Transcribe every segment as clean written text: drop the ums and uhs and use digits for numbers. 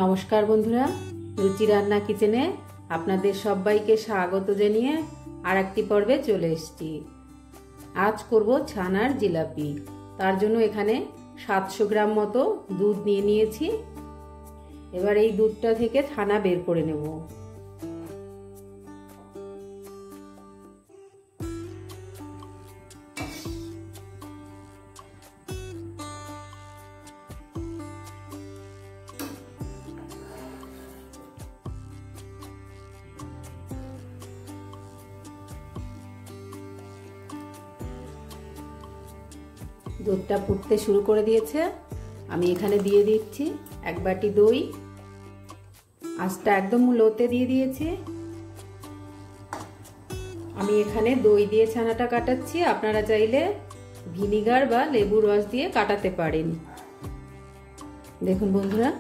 নমস্কার বন্ধুরা, রুচি রান্না কিচেনে আপনাদের সবাইকে স্বাগত জানিয়ে আর একটি পর্বে চলে এসেছি। আজ করব ছানার জিলাপি। তার জন্য এখানে 700 গ্রাম মতো দুধ নিয়ে নিয়েছি। এবার এই দুধটা থেকে ছানা বের করে নেব। দুধটা ফুটতে শুরু করে দিয়েছে। আমি এখানে দিয়ে দিচ্ছি 1 বাটি দই। আঁচটা একদম লোতে দিয়ে দিয়েছি। আমি এখানে দই দিয়ে ছানাটা কাটাচ্ছি, আপনারা চাইলে ভিনিগার বা লেবুর রস দিয়ে কাটাতে পারেন। দেখুন বন্ধুরা,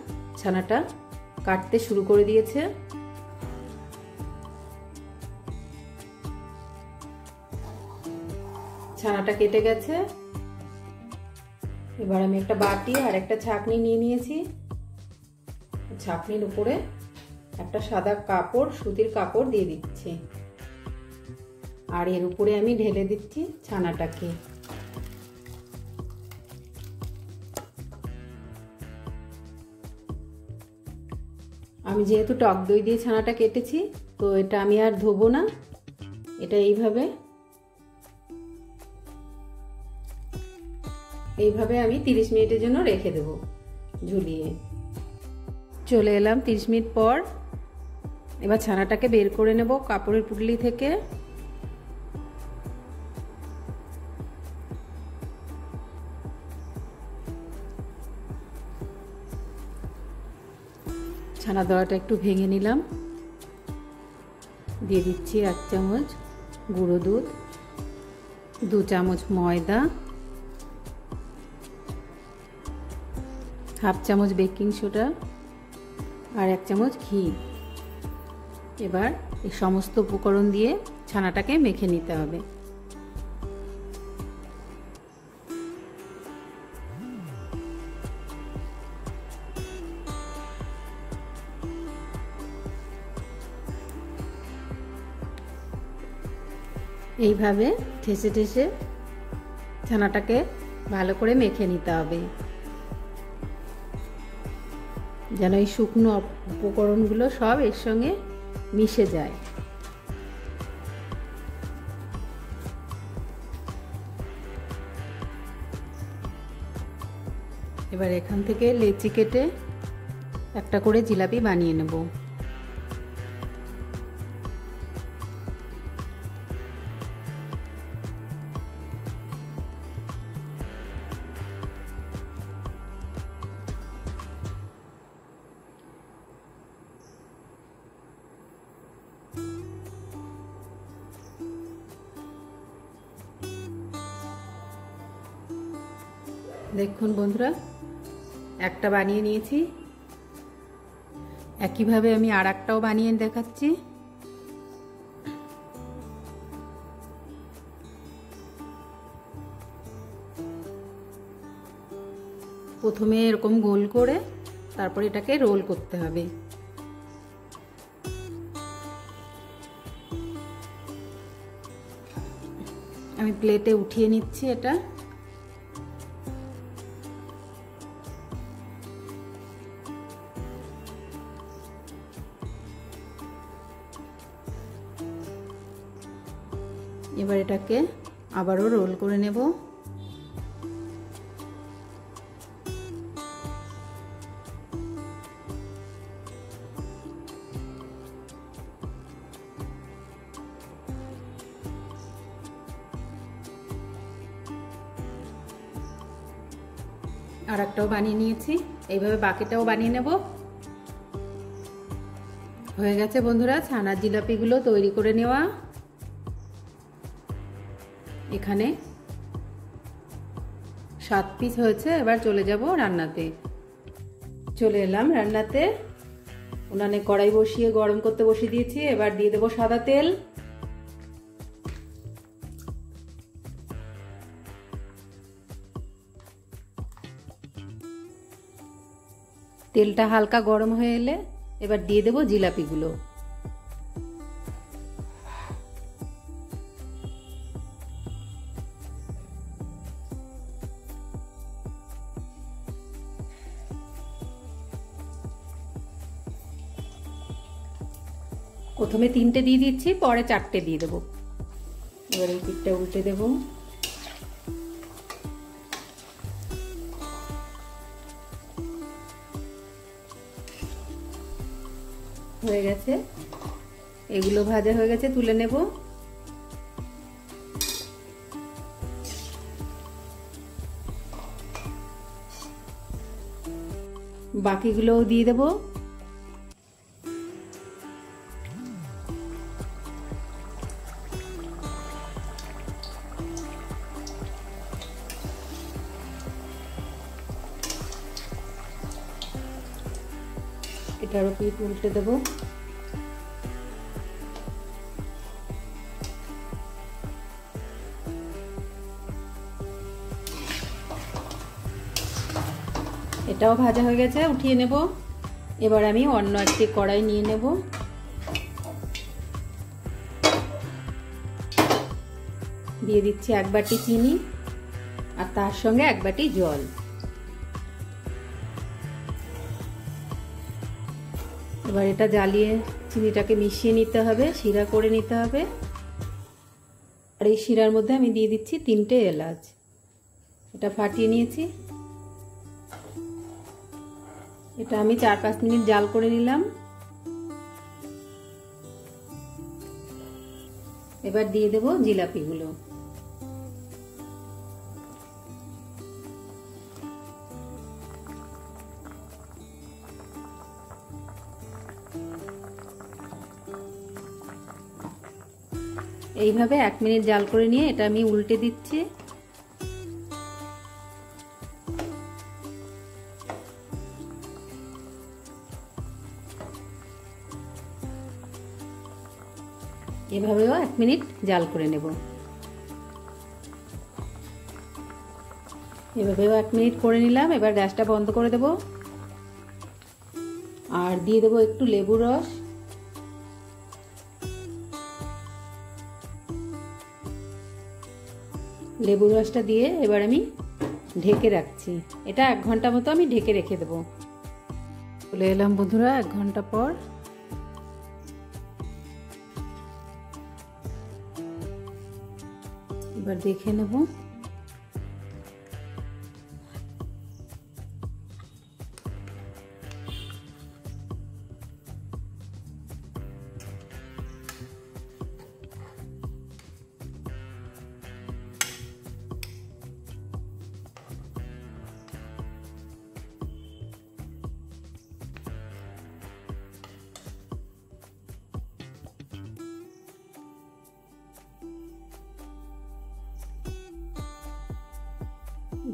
ছানাটা কাটতে শুরু করে দিয়েছে। ছানাটা কেটে গেছে। এবার আমি একটা বাটি আর একটা ছাঁকনি নিয়ে নিয়েছি। ছাঁকনির উপরে একটা সাদা কাপড়, সুতির কাপড় দিয়ে দিচ্ছি, আর এর উপরে আমি ঢেলে দিচ্ছি ছানাটাকে। আমি যেহেতু টক দই দিয়ে ছানাটা কেটেছি, তো এটা আমি আর ধোবো না। এটা এইভাবে আমি 30 মিনিটের জন্য রেখে দেব ঝুলিয়ে। চলে এলাম 30 মিনিট পর। এবার ছানাটাকে বের করে নেব কাপড়ের পুটলি থেকে। ছানা দড়াটা একটু ভেঙে নিলাম। দিয়ে দিচ্ছি 1 চামচ গুঁড়ো দুধ, 2 চামচ ময়দা, 1/2 চামচ বেকিং সোডা আর 1 চামচ ঘি। এবার এই সমস্ত উপকরণ দিয়ে ছানাটাকে মেখে নিতে হবে। এইভাবে ঠেসে ঠেসে ছানাটাকে ভালো করে মেখে নিতে হবে, যেন এই শুকনো উপকরণগুলো সব এর সঙ্গে মিশে যায়। এবার এখান থেকে লেচি কেটে একটা করে জিলাপি বানিয়ে নেব। দেখুন বন্ধুরা, একটা বানিয়ে নিয়েছি। একইভাবে আমি আর একটাও বানিয়ে দেখাচ্ছি। প্রথমে এরকম গোল করে তারপর এটাকে রোল করতে হবে। আমি প্লেটে উঠিয়ে নিচ্ছি এটা। এবার এটাকে আবারও রোল করে নেব। আর একটাও বানিয়ে নিয়েছি। এইভাবে বাকিটাও বানিয়ে নেব। হয়ে গেছে বন্ধুরা ছানার জিলাপিগুলো তৈরি করে নেওয়া। এখানে 7 পিস হয়েছে। এবার চলে যাব রান্নাতে। চলে এলাম রান্নাতে। উনানে কড়াই বসিয়ে গরম করতে বসিয়ে দিয়েছি। এবার দিয়ে দেব সাদা তেল। তেলটা হালকা গরম হয়ে এলে এবার দিয়ে দেব জিলাপিগুলো। প্রথমে 3টে দিয়ে দিচ্ছি, পরে 4টে দিয়ে দেবো। এবার এই পিঠটা উল্টে দেব। হয়ে গেছে, এগুলো ভাজা হয়ে গেছে, তুলে নেব। বাকিগুলোও দিয়ে দেব। এটারও পিঠ উল্টে দেব। এটাও ভাজা হয়ে গেছে, উঠিয়ে নেব। এবার আমি অন্য একটি কড়াই নিয়ে নেব। দিয়ে দিচ্ছি 1 বাটি চিনি আর তার সঙ্গে 1 বাটি জল। এবার এটা জ্বালিয়ে চিনিটাকে মিশিয়ে নিতে হবে, শিরা করে নিতে হবে। আর এই শিরার মধ্যে আমি দিয়ে দিচ্ছি 3টে এলাচ। এটা ফাটিয়ে নিয়েছি। এটা আমি 4-5 মিনিট জাল করে নিলাম। এবার দিয়ে দেব জিলাপিগুলো। এইভাবে 1 মিনিট জাল করে নিয়ে এটা আমি উল্টে দিচ্ছি। এভাবেও 1 মিনিট জাল করে নেব। এভাবেও 1 মিনিট করে নিলাম। এবার গ্যাসটা বন্ধ করে দেব আর দিয়ে দেব একটু লেবুর রস। লেবুর রসটা দিয়ে এবার আমি ঢেকে রাখছি। এটা 1 ঘন্টা মতো আমি ঢেকে রেখে দেব। চলে এলাম বন্ধুরা 1 ঘন্টা পর। এবার দেখে নেব।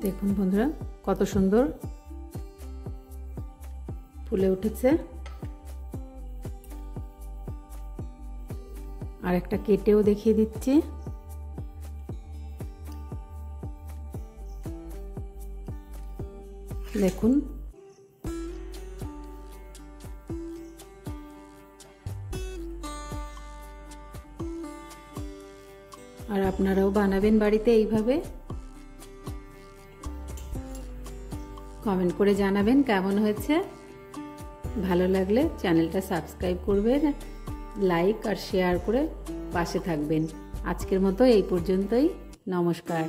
দেখুন বন্ধুরা কত সুন্দর ফুলে উঠেছে। আর একটা কেটেও দেখিয়ে দিচ্ছি। দেখুন আর আপনারাও বানাবেন বাড়িতে এইভাবে। কমেন্ট করে জানাবেন কেমন হয়েছে। ভালো লাগলে চ্যানেলটা সাবস্ক্রাইব করবেন, লাইক আর শেয়ার করে পাশে থাকবেন। আজকের মতো এই পর্যন্তই। নমস্কার।